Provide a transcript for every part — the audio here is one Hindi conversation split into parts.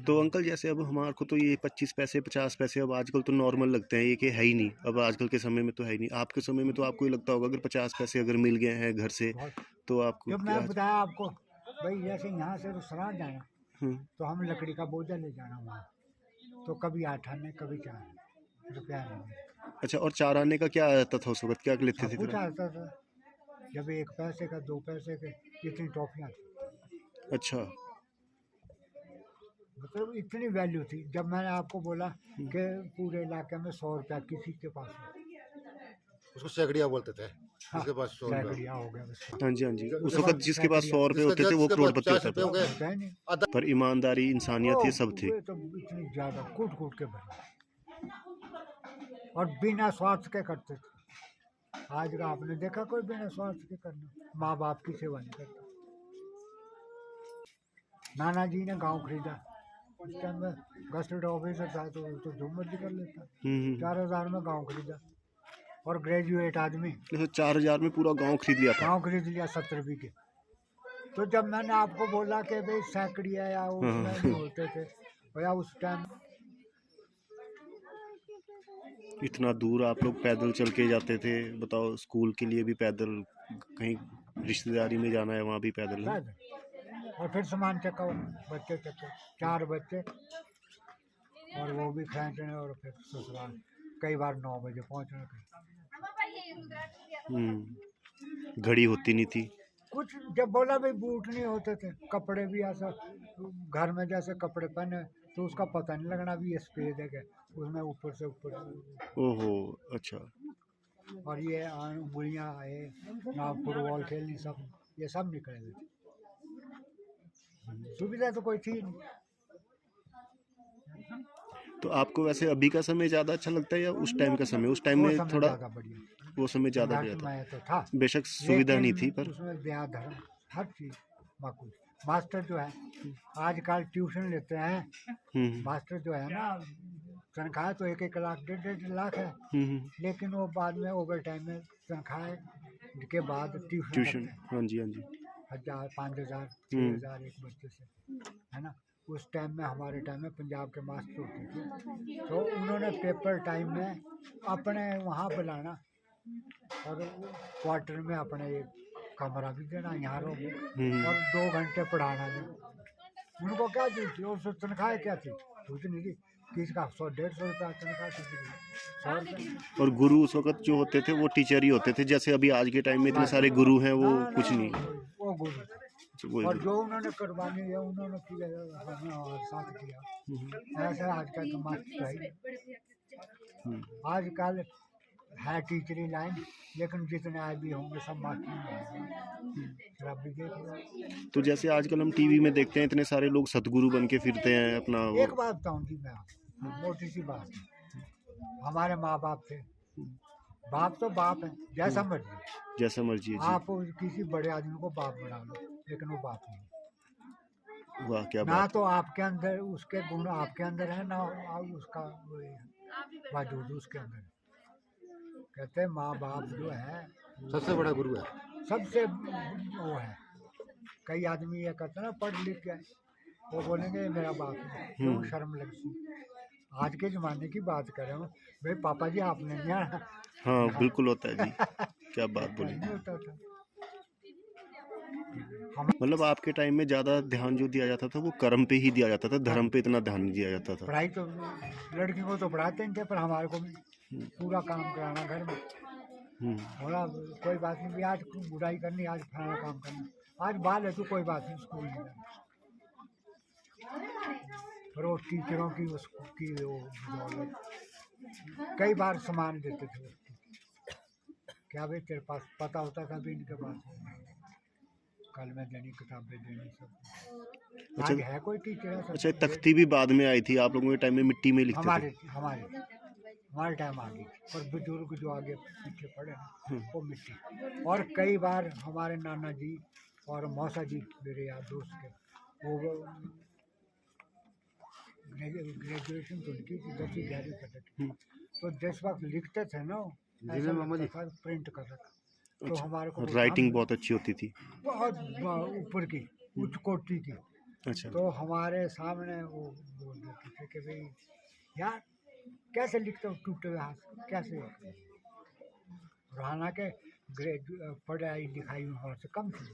तो अंकल जैसे अब हमारे को तो ये 25 पैसे 50 पैसे अब आजकल तो नॉर्मल लगते हैं, ये कि है ही नहीं, अब आजकल के समय में तो है ही नहीं। आपके समय में तो आपको ही लगता होगा अगर 50 पैसे अगर मिल गए हैं घर से बहुत। तो आपको जब क्या। मैं बताया आपको भाई, जैसे यहाँ से रुसरान जाना हम्म, तो हम लकड़ी का बोझा ले जाना वहाँ, तो कभी 8 आने कभी 4 रुपया नहीं। अच्छा, और 4 आने का क्या आता था उस वक्त, क्या लेते सब थे फिर कुछ आप? आता था। जब 1 पैसे का 2 पैसे के इतनी टॉफियाँ थी, अच्छा। मतलब इतनी वैल्यू थी। जब मैंने आपको बोला कि पूरे इलाके में 100 रुपया किसी के पास नहीं। उसको सैकड़िया बोलते थे, हाँ, जिसके पास 100 रुपया। सैकड़िया हो गया बस। हाँ जी, हाँ जी, उस जब वक्त जिसके पास 100 रुपये होते थे वो जिसके पास करोड़पति 50 होता रुपये था। हो गए, होता है नहीं। आधा पर ईमानदारी इंसानियत ये सब थी। वो तो इतनी ज्यादा कूट कूट के भरे और बिना स्वार्थ के करते थे। आज का आपने देखा कोई बिना स्वार्थ के करना, माँ बाप की सेवा नहीं करता। नाना जी ने गांव खरीदा, उस टाइम में गस्टेड ऑफिसर था तो जो मर्जी कर लेता। 4000 में गांव खरीदा, और ग्रेजुएट आदमी जैसे 4000 में पूरा गांव खरीद लिया था। गांव खरीद लिया 70 बीघे। तो जब मैंने आपको बोला कि भाई सैकड़िया या उसमें नहीं होते थे भैया उस टाइम। इतना दूर आप लोग पैदल चल के जाते थे, बताओ, स्कूल के लिए भी पैदल, कहीं रिश्तेदारी में जाना है वहाँ भी पैदल है। और फिर सामान चक्का, बच्चे चक्के, 4 बच्चे, और वो भी खींचने, और फिर ससुराल कई बार 9 बजे पहुँचना। घड़ी होती नहीं थी। कुछ जब बोला भाई बूट नहीं होते थे, कपड़े भी ऐसा घर में जैसे कपड़े पहने तो उसका पता नहीं लगना भी ये सफेद है क्या, उसमें ऊपर से ऊपर। ओहो, अच्छा। और ये उंगलियाँ आए ना, फुटबॉल खेलनी, सब ये सब निकले हुए थे। सुविधा तो कोई थी नहीं। तो आपको वैसे अभी का समय ज़्यादा अच्छा लगता है या उस टाइम का समय? उस टाइम वो में समय थोड़ा, ज़्यादा बढ़िया, वो समय ज़्यादा संघर्ष बढ़िया था। में तो था, बेशक सुविधा नहीं थी, लेकिन पर उसमें दया धर्म हर चीज़ माकूल। मास्टर जो है आजकल ट्यूशन लेते हैं, मास्टर जो है ना, तनख्वाह तो 1-1 लाख 1.5 लाख है, लेकिन वो बाद में ओवर टाइम में तनख्वाह के बाद ट्यूशन ट्यूशन। लगते हैं। हाँ जी, हाँ जी। 1000 5000 6000 एक बच्चे से, है ना। उस टाइम में हमारे टाइम में पंजाब के मास्टर होते थे, तो उन्होंने पेपर टाइम में अपने वहाँ बुलाना, और क्वार्टर में अपने एक कमरा भी देना, यहाँ रहोगे, और 2 घंटे पढ़ाना भी। उनको क्या दी थी, और तनख्वाह क्या थी, कुछ नहीं थी। किसी का 100-150 रुपया तनख्वाह, किसी की 100 रुपये। और गुरु उस वक्त जो होते थे वो टीचर ही होते थे, जैसे अभी आज के टाइम में इतने सारे गुरु हैं, वो ना, कुछ ना, नहीं। वो गुरु। वही और गुरु। जो उन्होंने कुर्बानी है उन्होंने किया, हमने और साथ किया। ऐसा आजकल तो मास्टर है। आजकल है टीचरी लाइन, लेकिन जितने आए भी होंगे सब मास्टर भी देख लो। तो जैसे आजकल हम टीवी में देखते हैं इतने सारे लोग सतगुरु बन के फिरते हैं अपना एक बात बताऊँ जी मैं आपको, मोटी सी बात है। हमारे माँ बाप थे, बाप तो बाप है, जैसा मर्जी, जैसा मर्जी है जी। आप किसी बड़े आदमी को बाप बना लो, लेकिन वो बाप नहीं। वाह, क्या ना बात। तो आपके अंदर उसके गुण आपके अंदर है, ना उसका वजूद उसके अंदर है। कहते हैं माँ बाप जो है सबसे बड़ा गुरु है। सबसे वो है। कई आदमी ये करते हैं ना, पढ़ लिख के वो बोलेंगे ये मेरा बाप है, क्यों शर्म लगती। आज के ज़माने की बात कर रहा हूँ भाई, पापा जी आपने नहीं आना। हाँ, बिल्कुल होता है जी। क्या बात बोली। नहीं होता था। मतलब आपके टाइम में ज़्यादा ध्यान जो दिया जाता था वो कर्म पे ही दिया जाता था, धर्म पे इतना ध्यान नहीं दिया जाता था। पढ़ाई तो लड़की को तो पढ़ाते नहीं थे, पर हमारे को पूरा काम कराना घर में। बोला कोई बात नहीं, आज बुराई करनी, आज फलाना काम करना, आज बाल है तो कोई बात नहीं, स्कूल नहीं जाना। पर वो टीचरों की उसकी वो कई बार सामान देते थे क्या भाई तेरे पास पता होता था भी इनके पास कल में देनी, किताबें देनी, सब। आज है कोई टीचर? अच्छा, तख्ती भी बाद में आई थी, आप लोगों के टाइम में मिट्टी में लिखते थे। हमारे टाइम आ गई, और बुजुर्ग जो आगे पीछे पड़े वो मिट्टी। और कई बार हमारे नाना जी और मौसा जी, मेरे यार दोस्त के, वो ग्रेजुएशन तो उनकी 10वीं 11वीं तक थी, तो जिस वक्त लिखते थे ना, ऐसा लगता था प्रिंट कर रखा। तो हमारे को राइटिंग बहुत अच्छी होती थी, बहुत ऊपर की, उच्च कोटि की। अच्छा। तो हमारे सामने वो बोल देते थे कि भाई यार कैसे लिखते हो टूटे हुए हाथ से, कैसे। और हालांकि पढ़ाई लिखाई में हमारे से कम थी।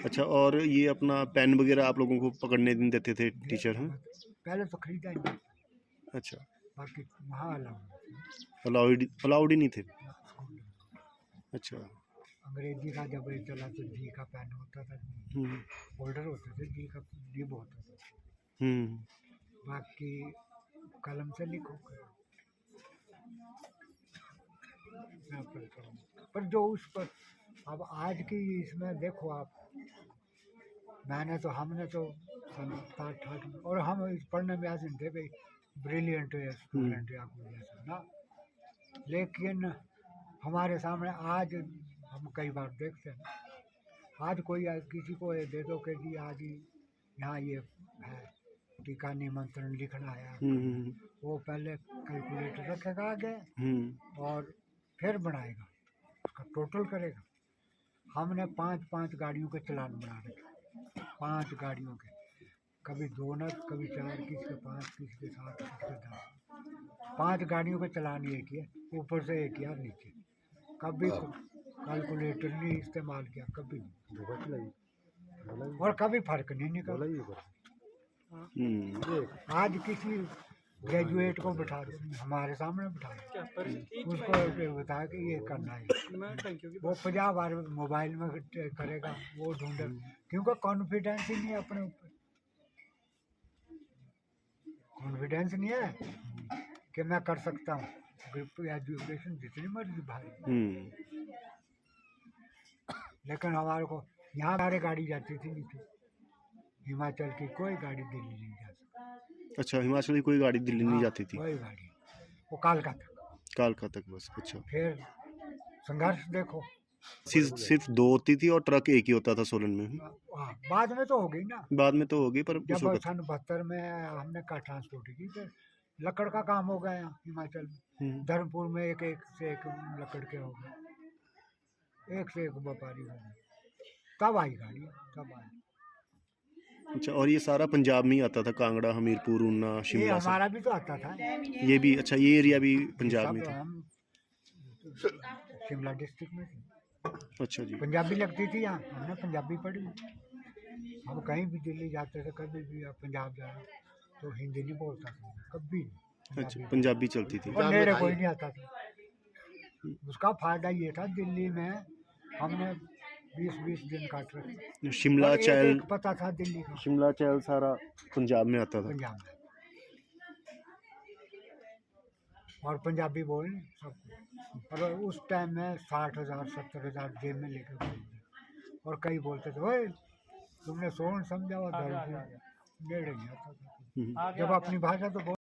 अच्छा, और ये अपना पेन वगैरह आप लोगों को पकड़ने नहीं देते थे टीचर हैं? पहले तो खरीदा ही नहीं, अच्छा, बाकी वहाँ अलाउड ही नहीं थे। अच्छा। अंग्रेजी का जब ये चला तो जी का पेन होता था, हम्म फोल्डर होते थे, जी का निब होता था, हम्म बाकी कलम से लिखो। पर जो उस पर अब आज की इसमें देखो आप, मैंने तो हमने तो सन 60 में, और हम इस पढ़ने में ऐसे नहीं थे भाई ब्रिलियंट स्टूडेंट या कोई ऐसा ना, लेकिन हमारे सामने आज हम कई बार देखते हैं, आज कोई किसी को ये दे दो कि जी आज ही यहाँ ये है टीका निमंत्रण लिखना है आपका, हम्म वो पहले कैलकुलेटर रखेगा आगे हम्म और फिर बनाएगा, उसका टोटल करेगा। हमने 5-5 गाड़ियों के चालान बना रखे, 5 गाड़ियों के, कभी 2 न कभी 4, किसी के 5, किसी के 7, किसी के 10, 5 गाड़ियों के चालान ये किए, ऊपर से एक यार नीचे, कभी कैलकुलेटर नहीं इस्तेमाल किया, कभी नहीं। और कभी फर्क नहीं निकला। आज किसी ग्रेजुएट को बिठा दो, हमारे सामने बिठा दो, उसको बता कि ये करना है, वो 50 बार मोबाइल में करेगा, वो ढूंढे, क्योंकि कॉन्फिडेंस ही नहीं है अपने ऊपर, कॉन्फिडेंस नहीं है कि मैं कर सकता हूँ। ग्रुप एजुकेशन जितनी मर्जी भाई, लेकिन हमारे को यहाँ सारे गाड़ी जाती थी नीचे, हिमाचल की कोई गाड़ी दिल्ली नहीं जा सकती। अच्छा, हिमाचल की कोई गाड़ी दिल्ली नहीं जाती थी? कोई गाड़ी, वो कालका तक, कालका तक बस। अच्छा, फिर संघर्ष देखो। सिर्फ 2 होती थी और ट्रक एक ही होता था सोलन में? बाद में तो हो गई ना, बाद में तो होगी, पर उस जब वक्त। सन 72 में हमने कार ट्रांसपोर्ट की, तो लकड़ का काम हो गया यहाँ हिमाचल में, धर्मपुर में एक से एक लकड़ के हो गए, एक से एक व्यापारी हो गए, तब आई गाड़ी, तब आई। अच्छा, और ये सारा पंजाब में ही आता था? कांगड़ा, हमीरपुर, ऊना, ये शिमला से? हमारा भी तो आता था, ये भी? अच्छा, ये एरिया भी पंजाब में सब था? हम शिमला डिस्ट्रिक्ट में थे, अच्छा जी। पंजाबी लगती थी यहाँ, हमने पंजाबी पढ़ी। हम कहीं भी दिल्ली जाते थे, कभी भी पंजाब जाना तो हिंदी नहीं बोलता था, कभी नहीं। अच्छा, पंजाबी चलती थी। और नेड़े कोई नहीं आता था। उसका फायदा ये था, दिल्ली में हमने 20-20 दिन काट रखे, शिमला और चैल, एक पता था दिल्ली का, शिमला चैल सारा पंजाब में आता था? पंजाब में, और पंजाबी बोलने सबको। और उस टाइम में 60,000 70,000 जेब में लेकर घूमते, और कई बोलते थे ओए तुमने सोन समझा हुआ, नेड़े नहीं आता था। जब अपनी भाषा तो